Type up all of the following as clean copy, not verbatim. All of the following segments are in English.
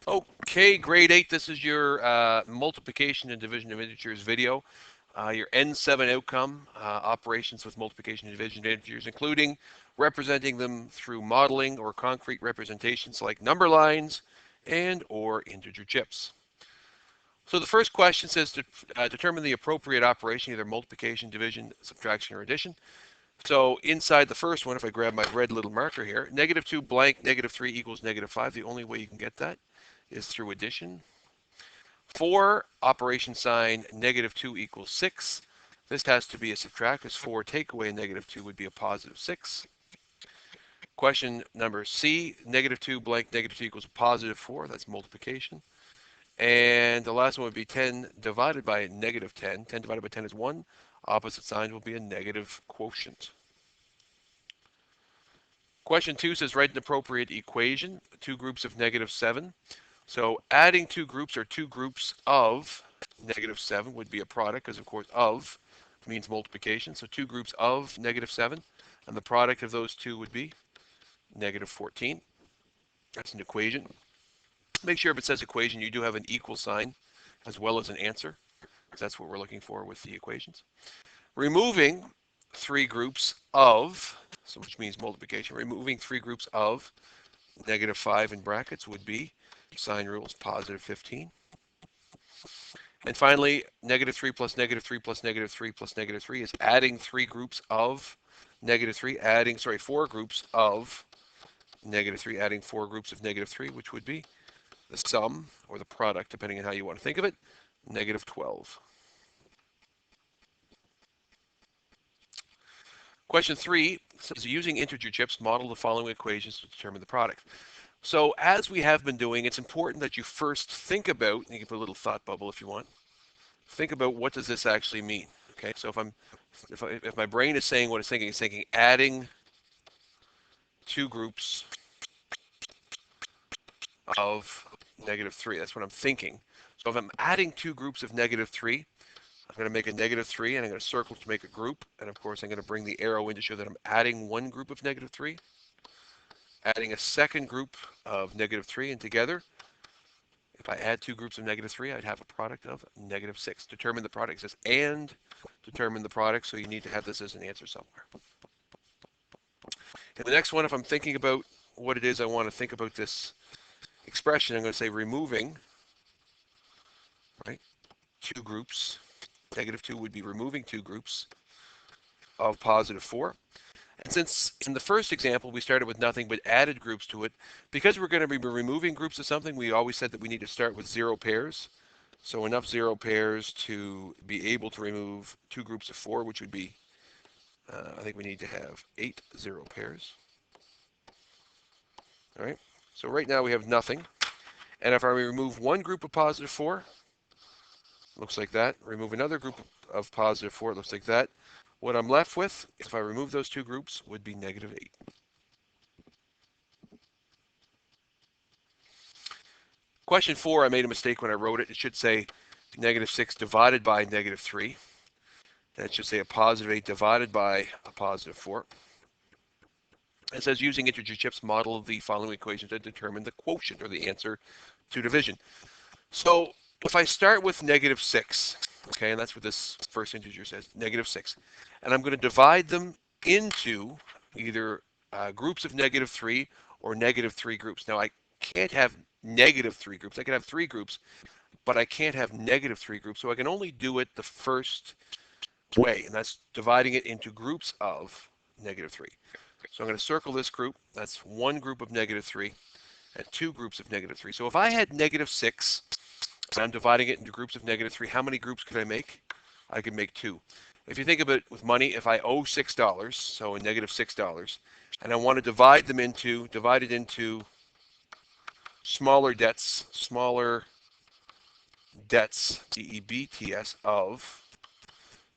Okay, grade 8, this is your multiplication and division of integers video. Your N7 outcome, operations with multiplication and division of integers, including representing them through modeling or concrete representations like number lines and or integer chips. So the first question says to determine the appropriate operation, either multiplication, division, subtraction, or addition. So inside the first one, if I grab my red little marker here, -2 blank, -3 equals -5. The only way you can get that is through addition. 4, operation sign, -2 equals 6. This has to be a subtract, because 4 take away -2 would be a +6. Question number C, -2 blank, -2 equals a +4. That's multiplication. And the last one would be 10 divided by -10. 10 divided by 10 is 1. Opposite sign will be a negative quotient. Question 2 says write an appropriate equation, two groups of -7. So adding two groups or two groups of -7 would be a product, because of course of means multiplication. So two groups of -7, and the product of those two would be -14. That's an equation. Make sure if it says equation, you do have an equal sign as well as an answer, because that's what we're looking for with the equations. Removing three groups of, so which means multiplication, removing three groups of -5 in brackets would be, sign rules, +15. And finally, -3 plus -3 plus -3 plus -3 is adding three groups of -3, four groups of -3, adding four groups of -3, which would be the sum, or the product, depending on how you want to think of it, -12. Question 3 says, using integer chips, model the following equations to determine the product. So as we have been doing, it's important that you first think about, and you can put a little thought bubble if you want, think about what does this actually mean. Okay, so if my brain is saying what it's thinking adding two groups of -3. That's what I'm thinking. So if I'm adding two groups of -3, I'm going to make a -3, and I'm going to circle to make a group. And of course, I'm going to bring the arrow in to show that I'm adding one group of -3, adding a second group of -3, and together, if I add two groups of -3, I'd have a product of -6. Determine the product. It says and determine the product, so you need to have this as an answer somewhere. And the next one, if I'm thinking about what it is I want to think about this expression, I'm going to say removing, right, two groups. -2 would be removing two groups of +4. And since in the first example we started with nothing but added groups to it, because we're going to be removing groups of something, we always said that we need to start with 0 pairs. So enough 0 pairs to be able to remove two groups of 4, which would be, I think we need to have 8 0 pairs. All right, so right now we have nothing. And if I remove one group of +4, looks like that. Remove another group of +4, it looks like that. What I'm left with, if I remove those two groups, would be -8. Question 4, I made a mistake when I wrote it. It should say -6 divided by -3. That should say a +8 divided by a +4. It says using integer chips, model the following equation to determine the quotient, or the answer to division. So if I start with -6, okay, and that's what this first integer says, -6, and I'm going to divide them into either groups of -3 or -3 groups. Now I can't have -3 groups. I can have 3 groups, but I can't have -3 groups. So I can only do it the first way, and that's dividing it into groups of -3. So I'm going to circle this group. That's one group of -3 and two groups of -3. So if I had -6, and I'm dividing it into groups of -3, how many groups could I make? I could make 2. If you think of it with money, if I owe $6, so a -$6, and I want to divide it into smaller debts, DEBTS of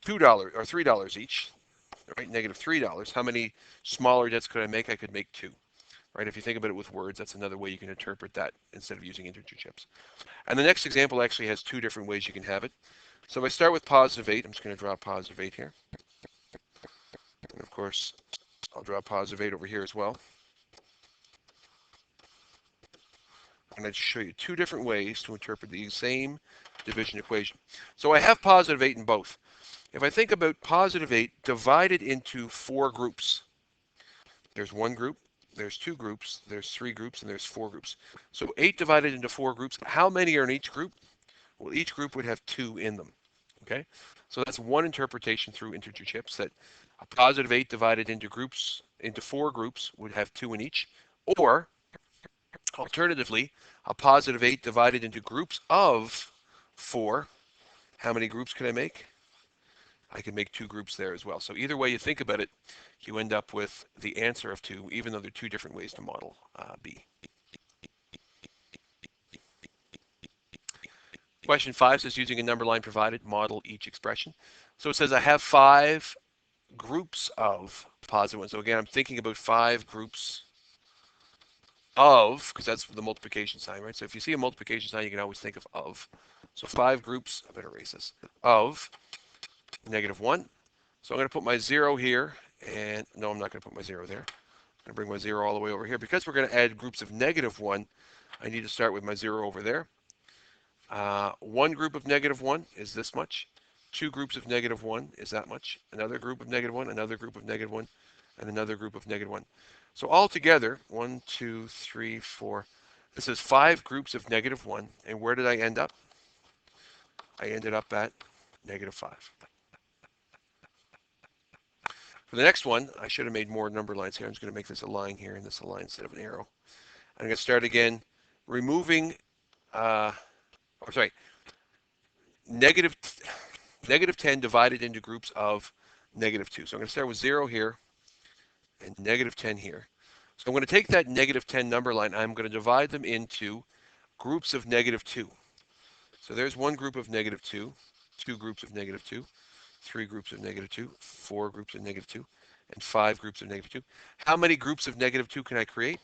$2 or $3 each, right? -$3. How many smaller debts could I make? I could make 2. Right? If you think about it with words, that's another way you can interpret that instead of using integer chips. And the next example actually has 2 different ways you can have it. So if I start with +8, I'm just going to draw a +8 here. And of course, I'll draw a +8 over here as well. I'm going to show you two different ways to interpret the same division equation. So I have positive 8 in both. If I think about positive 8 divided into four groups, there's one group, there's two groups, there's three groups, and there's four groups. So 8 divided into four groups, how many are in each group? Well, each group would have 2 in them. Okay, so that's one interpretation through integer chips, that a positive 8 divided into groups, into four groups, would have 2 in each. Or alternatively, a positive 8 divided into groups of 4. How many groups can I make? I can make 2 groups there as well. So either way you think about it, you end up with the answer of 2, even though there are 2 different ways to model B. Question 5 says, using a number line provided, model each expression. So it says I have 5 groups of positive ones. So again, I'm thinking about 5 groups of, because that's the multiplication sign, right? So if you see a multiplication sign, you can always think of. So 5 groups, I better erase this, of -1. So I'm going to put my 0 here, and no, I'm not going to put my 0 there. I'm going to bring my 0 all the way over here. Because we're going to add groups of -1, I need to start with my 0 over there. One group of -1 is this much. Two groups of -1 is that much. Another group of -1, another group of -1, and another group of -1. So altogether, 1, 2, 3, 4. This is 5 groups of -1. And where did I end up? I ended up at -5. For the next one, I should have made more number lines here. I'm just going to make this a line here and this a line instead of an arrow. I'm going to start again, removing, negative 10 divided into groups of -2. So I'm going to start with 0 here and -10 here. So I'm going to take that -10 number line. I'm going to divide them into groups of -2. So there's one group of -2, two groups of -2, three groups of -2, four groups of -2, and 5 groups of -2. How many groups of -2 can I create?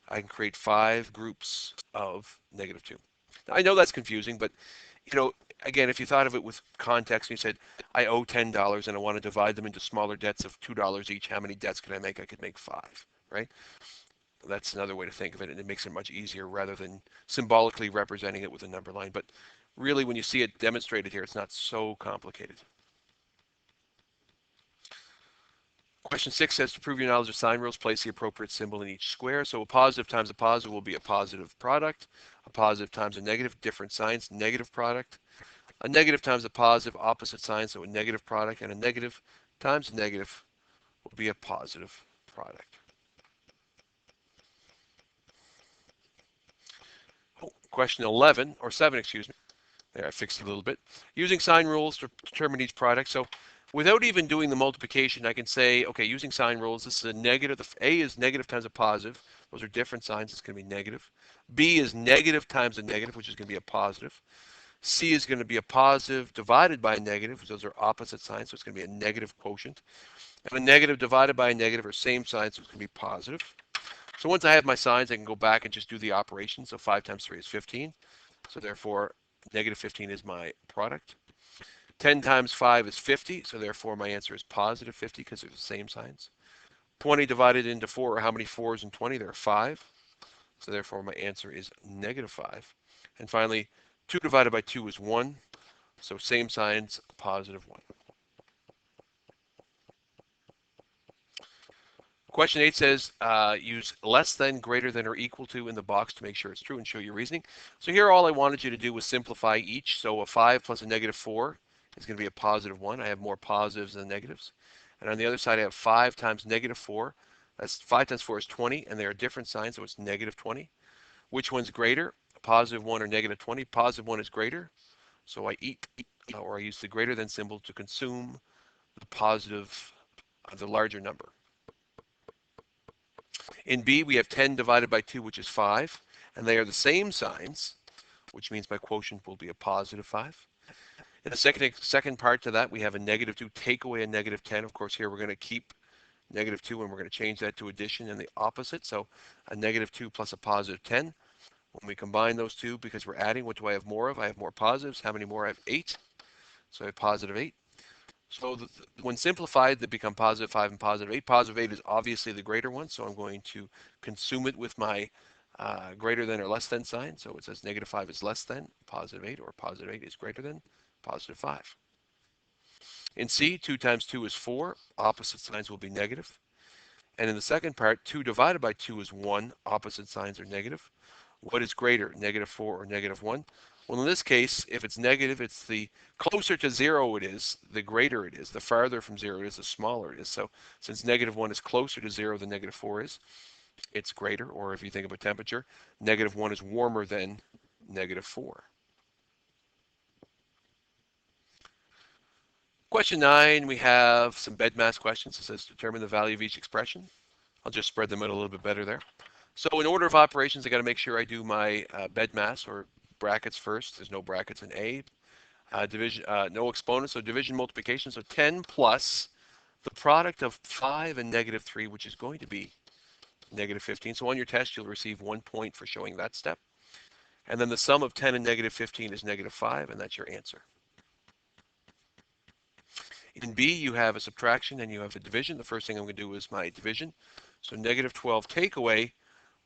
I can create 5 groups of -2. Now, I know that's confusing, but again, if you thought of it with context and you said, I owe $10 and I want to divide them into smaller debts of $2 each, how many debts can I make? I could make 5, right? That's another way to think of it, and it makes it much easier rather than symbolically representing it with a number line. But really, when you see it demonstrated here, it's not so complicated. Question 6 says, to prove your knowledge of sign rules, place the appropriate symbol in each square. So a positive times a positive will be a positive product. A positive times a negative, different signs, negative product. A negative times a positive, opposite sign, so a negative product. And a negative times a negative will be a positive product. Question 11, or 7, excuse me. There, I fixed it a little bit. Using sign rules to determine each product. So without even doing the multiplication, I can say, okay, using sign rules, this is a negative. The A is negative times a positive. Those are different signs. It's going to be negative. B is negative times a negative, which is going to be a positive. C is going to be a positive divided by a negative, which those are opposite signs, so it's going to be a negative quotient. And a negative divided by a negative are same signs, so it's going to be positive. So once I have my signs, I can go back and just do the operation. So 5 times 3 is 15. So therefore, -15 is my product. 10 times 5 is 50. So therefore, my answer is positive 50 because they're the same signs. 20 divided into 4, or how many 4s in 20? There are 5. So therefore, my answer is -5. And finally, 2 divided by 2 is 1. So same signs, positive 1. Question 8 says, use less than, greater than, or equal to in the box to make sure it's true and show your reasoning. So here all I wanted you to do was simplify each. So a 5 plus a -4 is going to be a positive 1. I have more positives than negatives. And on the other side, I have 5 times -4. That's 5 times 4 is 20, and they are different signs, so it's -20. Which one's greater, a positive 1 or -20? Positive 1 is greater, so I or I use the greater than symbol to consume the positive, the larger number. In B, we have 10 divided by 2, which is 5, and they are the same signs, which means my quotient will be a positive 5. In the second part to that, we have a -2, take away a -10. Of course, here we're going to keep -2, and we're going to change that to addition and the opposite. So a -2 plus a positive 10. When we combine those two, because we're adding, what do I have more of? I have more positives. How many more? I have 8. So I have positive 8. So when simplified, they become positive 5 and positive 8. Positive 8 is obviously the greater one, so I'm going to consume it with my greater than or less than sign. So it says -5 is less than +8, or +8 is greater than +5. In C, 2 times 2 is 4. Opposite signs will be negative. And in the second part, 2 divided by 2 is 1. Opposite signs are negative. What is greater, -4 or -1? Well, in this case, if it's negative, it's the closer to 0 it is, the greater it is. The farther from 0 it is, the smaller it is. So since -1 is closer to 0 than -4 is, it's greater. Or if you think about temperature, -1 is warmer than -4. Question 9, we have some bed mass questions. It says determine the value of each expression. I'll just spread them out a little bit better there. So in order of operations, I got to make sure I do my bed mass or brackets first. There's no brackets in A. Division, no exponents, so division multiplication. So 10 plus the product of 5 and -3, which is going to be -15. So on your test, you'll receive 1 point for showing that step. And then the sum of 10 and -15 is -5, and that's your answer. In B, you have a subtraction and you have a division. The first thing I'm going to do is my division. So -12 take away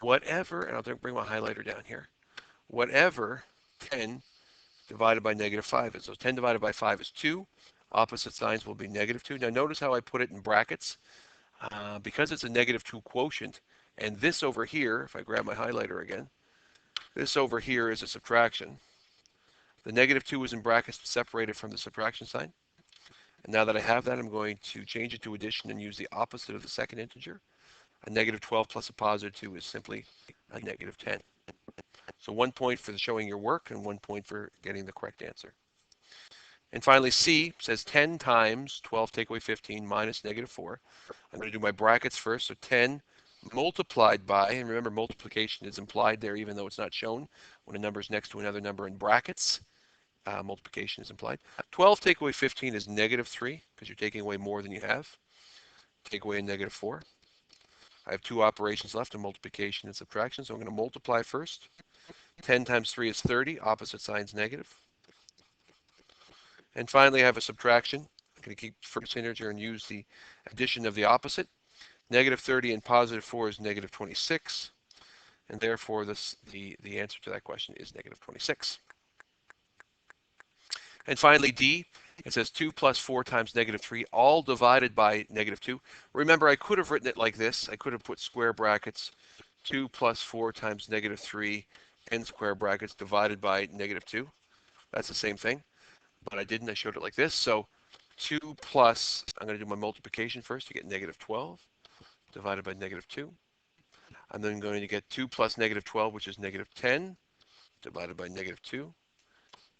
whatever, and I'll bring my highlighter down here, whatever 10 divided by -5 is. So 10 divided by 5 is 2. Opposite signs will be -2. Now notice how I put it in brackets. Because it's a -2 quotient, and this over here, if I grab my highlighter again, this over here is a subtraction. The -2 is in brackets to separate it from the subtraction sign. And now that I have that, I'm going to change it to addition and use the opposite of the second integer. A -12 plus a +2 is simply a -10. So 1 point for showing your work and 1 point for getting the correct answer. And finally, C says 10 times 12 take away 15 minus -4. I'm going to do my brackets first. So 10 multiplied by, and remember multiplication is implied there even though it's not shown. When a number is next to another number in brackets, multiplication is implied. 12 take away 15 is -3 because you're taking away more than you have. Take away a -4. I have two operations left, a multiplication and subtraction. So I'm going to multiply first. 10 times 3 is 30. Opposite sign's negative. And finally, I have a subtraction. I'm going to keep first integer and use the addition of the opposite. -30 and +4 is -26. And therefore, the answer to that question is -26. And finally, D, it says 2 plus 4 times -3, all divided by -2. Remember, I could have written it like this. I could have put square brackets, 2 plus 4 times -3, and square brackets divided by -2. That's the same thing, but I didn't. I showed it like this. So 2 plus, I'm going to do my multiplication first to get -12, divided by -2. I'm then going to get 2 plus -12, which is -10, divided by -2.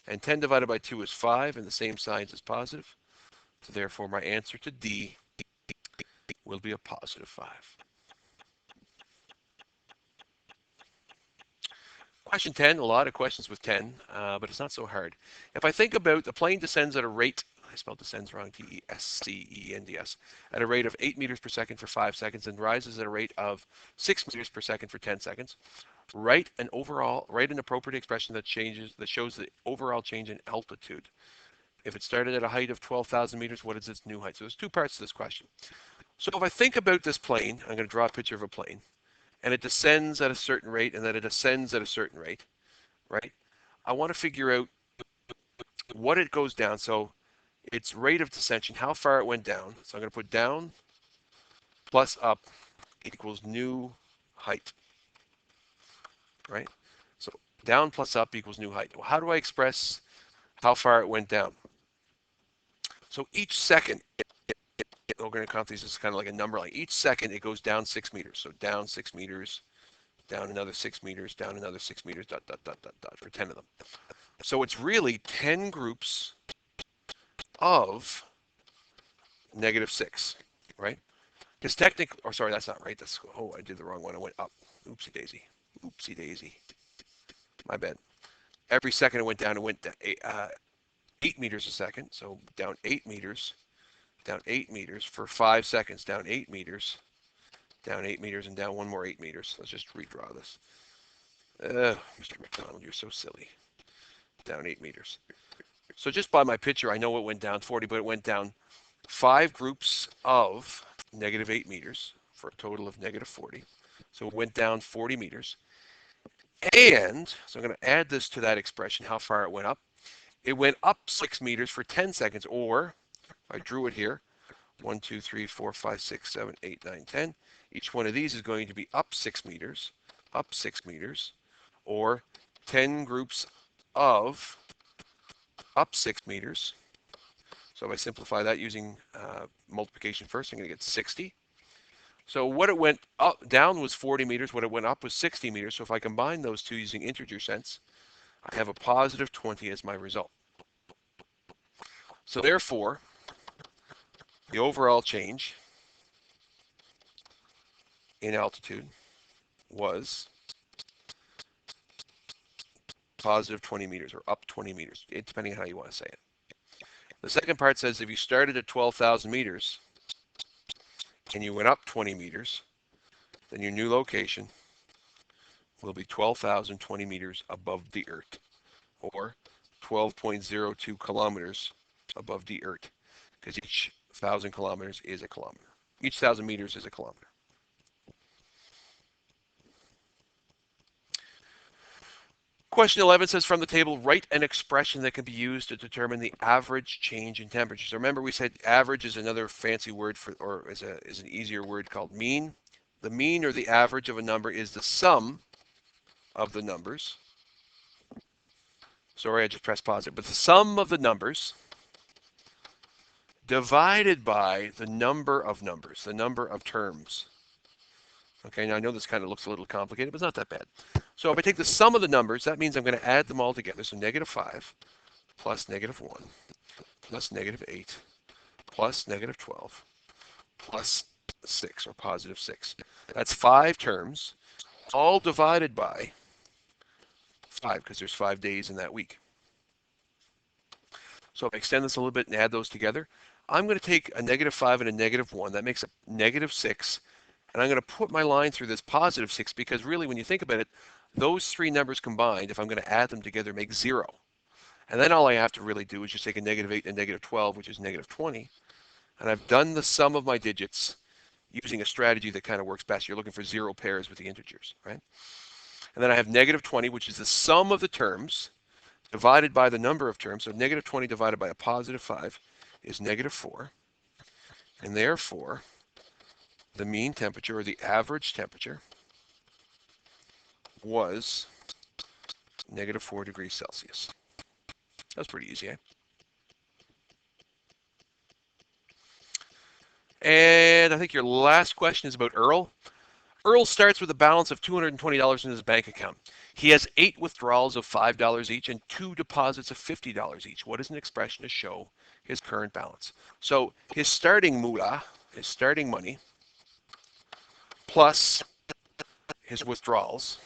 And 10 divided by 2 is 5, and the same signs as positive. So therefore, my answer to D will be a +5. Question 10, a lot of questions with 10, but it's not so hard. If I think about the plane descends at a rate, I spelled descends wrong, T-E-S-C-E-N-D-S, at a rate of 8 meters per second for 5 seconds and rises at a rate of 6 meters per second for 10 seconds. Write an appropriate expression that shows the overall change in altitude. If it started at a height of 12,000 meters, what is its new height? So there's two parts to this question. So if I think about this plane, I'm going to draw a picture of a plane, and it descends at a certain rate, and then it ascends at a certain rate, right? I want to figure out what it goes down. So its rate of descension, how far it went down. So I'm going to put down plus up equals new height. Right? So down plus up equals new height. Well, how do I express how far it went down? So each second, we're going to count these as kind of like a number line. Each second it goes down 6 meters. So down 6 meters, down another 6 meters, down another 6 meters, dot, dot, dot, dot, dot, for 10 of them. So it's really 10 groups of -6, right? Because technically, or sorry, that's not right. I did the wrong one. I went up. Oopsie daisy. Oopsie daisy. My bad. Every second it went down 8 meters a second. So down 8 meters, down 8 meters for 5 seconds, down 8 meters, down 8 meters, and down one more 8 meters. Let's just redraw this. Mr. McDonald, you're so silly. Down 8 meters. So just by my picture, I know it went down 40, but it went down 5 groups of -8 meters for a total of -40. So it went down 40 meters. And so I'm going to add this to that expression, how far it went up. It went up 6 meters for 10 seconds, or I drew it here, 1, 2, 3, 4, 5, 6, 7, 8, 9, 10. Each one of these is going to be up 6 meters, or 10 groups of up 6 meters. So if I simplify that using multiplication first, I'm going to get 60. So what it went up down was 40 meters. What it went up was 60 meters. So if I combine those two using integer sense, I have a positive 20 as my result. So therefore, the overall change in altitude was positive 20 meters, or up 20 meters, depending on how you want to say it. The second part says if you started at 12,000 meters and you went up 20 meters, then your new location will be 12,020 meters above the Earth, or 12.02 kilometers above the Earth, because each 1,000 kilometers is a kilometer. Each 1,000 meters is a kilometer. Question 11 says, from the table, write an expression that can be used to determine the average change in temperature. So remember, we said average is another fancy word for, or is an easier word called mean. The mean, or the average of a number, is the sum of the numbers. Sorry, I just pressed pause there. But the sum of the numbers divided by the number of numbers, the number of terms. Okay, now I know this kind of looks a little complicated, but it's not that bad. So if I take the sum of the numbers, that means I'm going to add them all together. So negative 5 plus negative 1 plus negative 8 plus negative 12 plus 6, or positive 6. That's 5 terms, all divided by 5, because there's 5 days in that week. So if I extend this a little bit and add those together, I'm going to take a negative 5 and a negative 1. That makes a negative 6. And I'm going to put my line through this positive 6, because really, when you think about it, those three numbers combined, if I'm going to add them together, make 0. And then all I have to really do is just take a negative 8 and a negative 12, which is negative 20. And I've done the sum of my digits using a strategy that kind of works best. You're looking for 0 pairs with the integers, right? And then I have negative 20, which is the sum of the terms divided by the number of terms. So negative 20 divided by a positive 5 is negative 4. And therefore, the mean temperature, or the average temperature, was negative 4 degrees Celsius. That's pretty easy, eh? And I think your last question is about Earl. Earl starts with a balance of $220 in his bank account. He has 8 withdrawals of $5 each and 2 deposits of $50 each. What is an expression to show his current balance? So his starting moolah, his starting money, plus his withdrawals,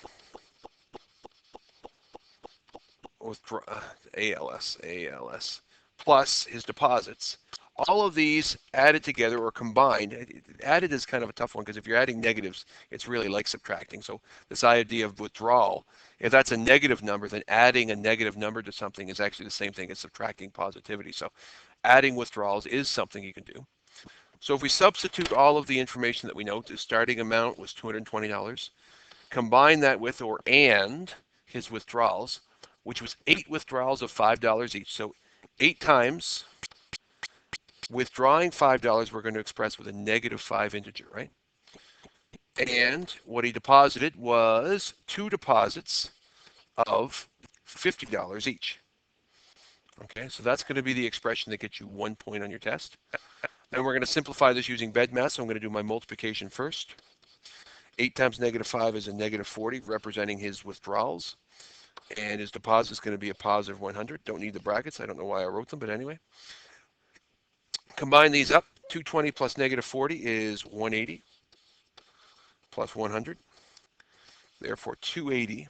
ALS, plus his deposits. All of these added together or combined. Added is kind of a tough one, because if you're adding negatives, it's really like subtracting. So this idea of withdrawal, if that's a negative number, then adding a negative number to something is actually the same thing as subtracting positivity. So adding withdrawals is something you can do. So if we substitute all of the information that we know, the starting amount was $220, combine that with, or and, his withdrawals, which was 8 withdrawals of $5 each. So 8 times withdrawing $5, we're going to express with a negative 5 integer, right? And what he deposited was 2 deposits of $50 each. Okay, so that's going to be the expression that gets you 1 point on your test. And we're going to simplify this using BEDMAS. So I'm going to do my multiplication first. 8 times negative 5 is a negative 40, representing his withdrawals. And his deposit is going to be a positive 100. Don't need the brackets. I don't know why I wrote them, but anyway. Combine these up. 220 plus negative 40 is 180 plus 100. Therefore, 280.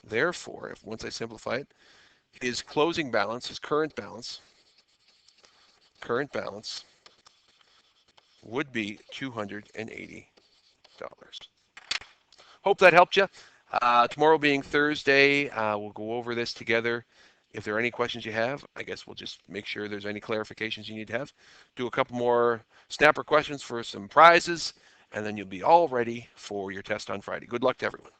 Therefore, once I simplify it, his closing balance, his current balance would be $280. Hope that helped you. Tomorrow being Thursday, we'll go over this together. If there are any questions you have, I guess we'll just make sure there's any clarifications you need to have. Do a couple more snapper questions for some prizes, and then you'll be all ready for your test on Friday. Good luck to everyone.